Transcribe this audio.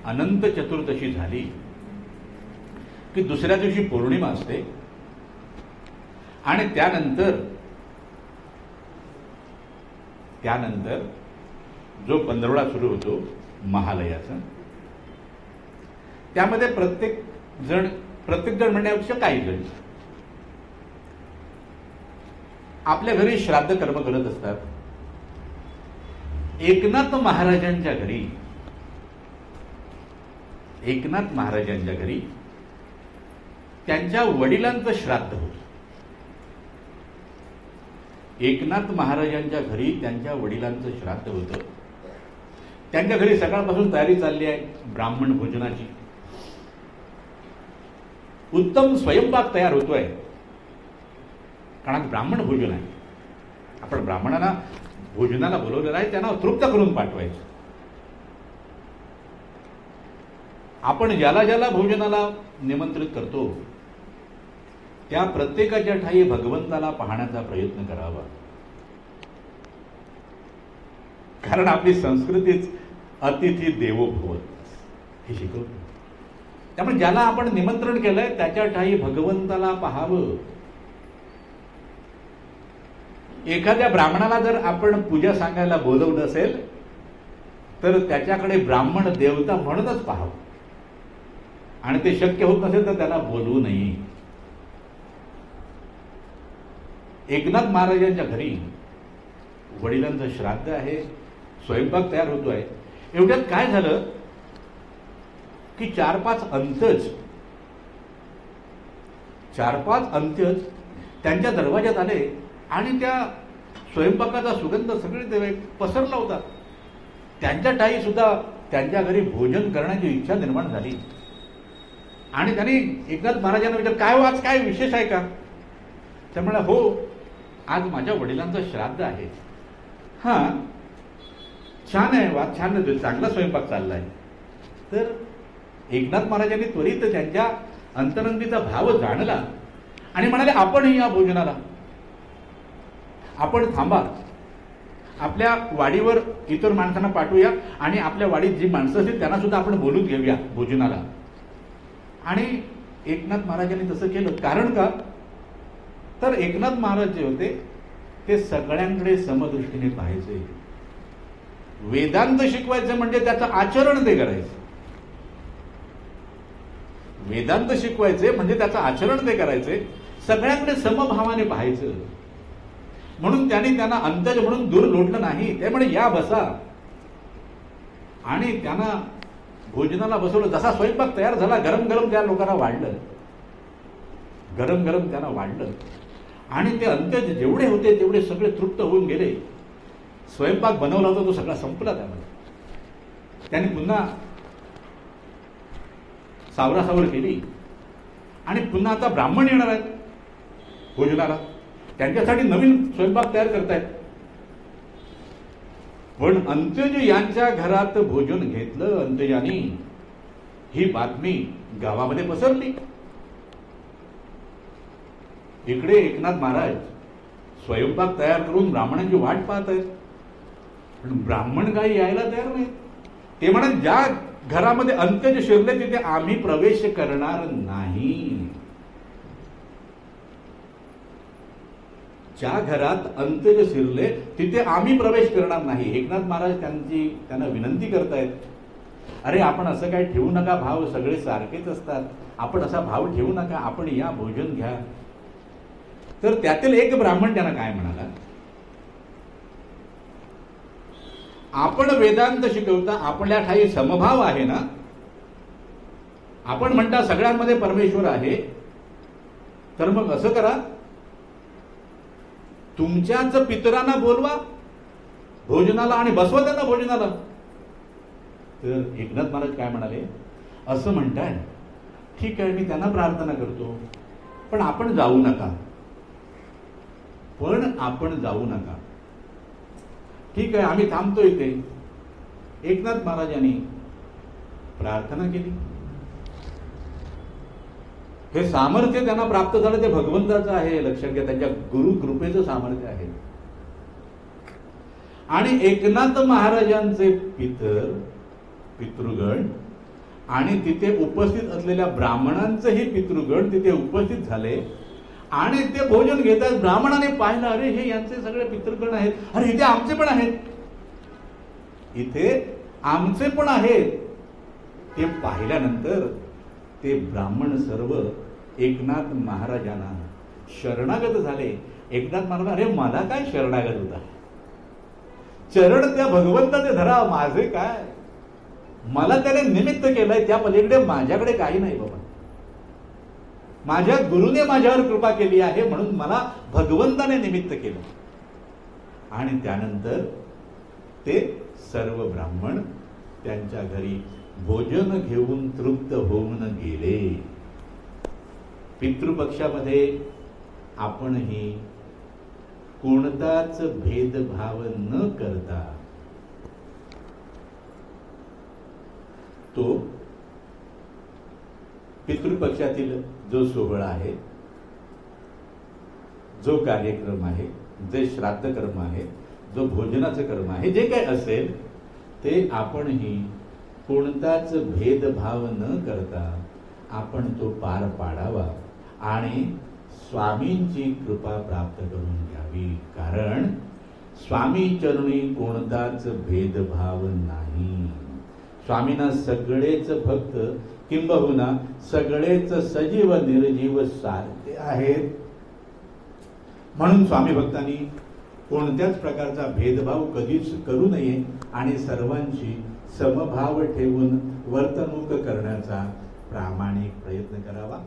अनंत चतुर्दशी झाली की दुसऱ्या दिवशी पौर्णिमा असते आणि त्यानंतर जो पंधरवडा सुरू होतो महालयाचा, त्यामध्ये प्रत्येक जण म्हणण्यापेक्षा काही जण आपल्या घरी श्राद्ध कर्म करत असतात. एकनाथ महाराजांच्या घरी त्यांच्या वडिलांचं श्राद्ध होतं. एकनाथ महाराजांच्या घरी त्यांच्या वडिलांचं श्राद्ध होतं. त्यांच्या घरी सकाळपासून तयारी चालली आहे ब्राह्मण भोजनाची. उत्तम स्वयंपाक तयार होतोय, कारण ब्राह्मण भोजन आहे. आपण ब्राह्मणांना भोजनाला बोलवलेलं आहे, त्यांना तृप्त करून पाठवायचं. आपण ज्याला ज्याला भोजनाला निमंत्रित करतो त्या प्रत्येकाच्या ठाई भगवंताला पाहण्याचा प्रयत्न करावा, कारण आपली संस्कृतीच अतिथी देवो भव हे शिकवते. त्यामुळे ज्याला आपण निमंत्रण केलंय त्याच्या ठाई भगवंताला पाहावं. एखाद्या ब्राह्मणाला जर आपण पूजा सांगायला बोलवलं असेल तर त्याच्याकडे ब्राह्मण देवता म्हणूनच पाहावं, आणि ते शक्य होत नसेल तर त्याला बोलवू नये. एकनाथ महाराजांच्या घरी वडिलांचं श्राद्ध आहे, स्वयंपाक तयार होतोय. एवढ्यात काय झालं की चार पाच अंत्यज त्यांच्या दरवाज्यात आले आणि त्या स्वयंपाकाचा सुगंध सगळे पसरला होता. त्यांच्या ठाई सुद्धा त्यांच्या घरी भोजन करण्याची इच्छा निर्माण झाली आणि त्यांनी एकनाथ महाराजांना विचारलं, काय आज काय विशेष आहे का? त्या म्हणा, हो, आज माझ्या वडिलांचं श्राद्ध आहे. हा, छान आहे, वा छान, चांगला स्वयंपाक चाललाय. तर एकनाथ महाराजांनी त्वरित त्यांच्या अंतरंगीचा भाव जाणला आणि म्हणाले, आपण या भोजनाला, आपण थांबा, आपल्या वाडीवर इतर माणसांना पाठवूया आणि आपल्या वाडीत जी माणसं असतील त्यांना सुद्धा आपण बोलून घेऊया भोजनाला. आणि एकनाथ महाराजांनी तसं केलं. कारण का? तर एकनाथ महाराज जे होते ते सगळ्यांकडे समदृष्टीने पाहायचे. वेदांत शिकवायचं म्हणजे त्याचं आचरण ते करायचं. वेदांत शिकवायचे म्हणजे त्याचं आचरण ते करायचे. सगळ्यांकडे समभावाने पाहायचं. म्हणून त्यांना अंतज म्हणून दूर लोटलं नाही. त्यामुळे या बसा, आणि त्यांना भोजनाला बसवलं. जसा स्वयंपाक तयार झाला, गरम गरम त्या लोकांना वाढलं, गरम गरम त्यांना वाढलं. आणि ते अंत्यज जेवढे होते तेवढे सगळे तृप्त होऊन गेले. स्वयंपाक बनवला होता तो सगळा संपला. त्यामध्ये त्यांनी पुन्हा सावरासावर केली आणि पुन्हा आता ब्राह्मण येणार आहेत भोजनाला, त्यांच्यासाठी नवीन स्वयंपाक तयार करतायत. पण अंत्यज यांच्या घरात भोजन घेतलं अंत्यजानी, ही बातमी गावामध्ये पसरली. इकडे एकनाथ महाराज स्वयंपाक तयार करून ब्राह्मणांची वाट पाहत आहेत, पण ब्राह्मण काही यायला तयार नाही. ते म्हणत, ज्या घरामध्ये अंत्यज शिरले तिथे आम्ही प्रवेश करणार नाही. ज्या घरात अंत्यज शिरले तिथे आम्ही प्रवेश करणार नाही. एकनाथ महाराज त्यांना विनंती करतायत, अरे आपण असं काय ठेवू नका भाव, सगळे सारखेच असतात, आपण असा भाव ठेवू नका, आपण या भोजन घ्या. तर त्यातील एक ब्राह्मण त्यांना काय म्हणाला, आपण वेदांत शिकवता, आपल्या ठाई समभाव आहे ना, आपण म्हणता सगळ्यांमध्ये परमेश्वर आहे, तर मग असं करा, तुमच्याच पितरांना बोलवा भोजनाला आणि बसवा त्यांना भोजनाला. तर एकनाथ महाराज काय म्हणाले, असं म्हणताय, ठीक आहे, मी त्यांना प्रार्थना करतो, पण आपण जाऊ नका. ठीक आहे, आम्ही थांबतो इथे. एकनाथ महाराजांनी प्रार्थना केली. हे सामर्थ्य त्यांना प्राप्त झालं ते भगवंताचं आहे, लक्षात घ्या, त्यांच्या गुरु कृपेचं सामर्थ्य आहे. आणि एकनाथ महाराजांचे पितृगण आणि तिथे उपस्थित असलेल्या ब्राह्मणांचेही पितृगण तिथे उपस्थित झाले आणि ते भोजन घेतात. ब्राह्मणाने पाहिलं, अरे हे यांचे सगळे पितृगण आहेत, अरे इथे आमचे पण आहेत, इथे आमचे पण आहेत. ते पाहिल्यानंतर ते ब्राह्मण सर्व एकनाथ महाराजांना शरणागत झाले. एकनाथ महाराज, अरे मला काय शरणागत होता, चरण त्या भगवंताचे धरा, माझे काय, मला त्याने निमित्त केलंय, त्या पलीकडे माझ्याकडे काही नाही बाबा. माझ्या गुरुने माझ्यावर कृपा केली आहे म्हणून मला भगवंताने निमित्त केलं. आणि त्यानंतर ते सर्व ब्राह्मण त्यांच्या घरी भोजन घेऊन तृप्त होऊन गेले. पितृपक्षामध्ये आपणही कोणताच भेदभाव न करता तो पितृपक्षातील जो सोहळा आहे, जो कार्यक्रम आहे, जे श्राद्ध कर्म आहे, जो भोजनाचं कर्म आहे, जे काही असेल ते आपणही कोणताच भेदभाव न करता आपण तो पार पाडावा आणि स्वामींची कृपा प्राप्त करून घ्यावी. कारण स्वामी चरणी कोणताच भेदभाव नाही. स्वामींना सगळेच भक्त किंबहुना सगळेच सजीव निर्जीव सारखे आहेत. म्हणून स्वामी भक्तांनी कोणत्याच प्रकारचा भेदभाव कधीच करू नये आणि सर्वांशी समभाव ठेवून वर्तणूक करण्याचा प्रामाणिक प्रयत्न करावा.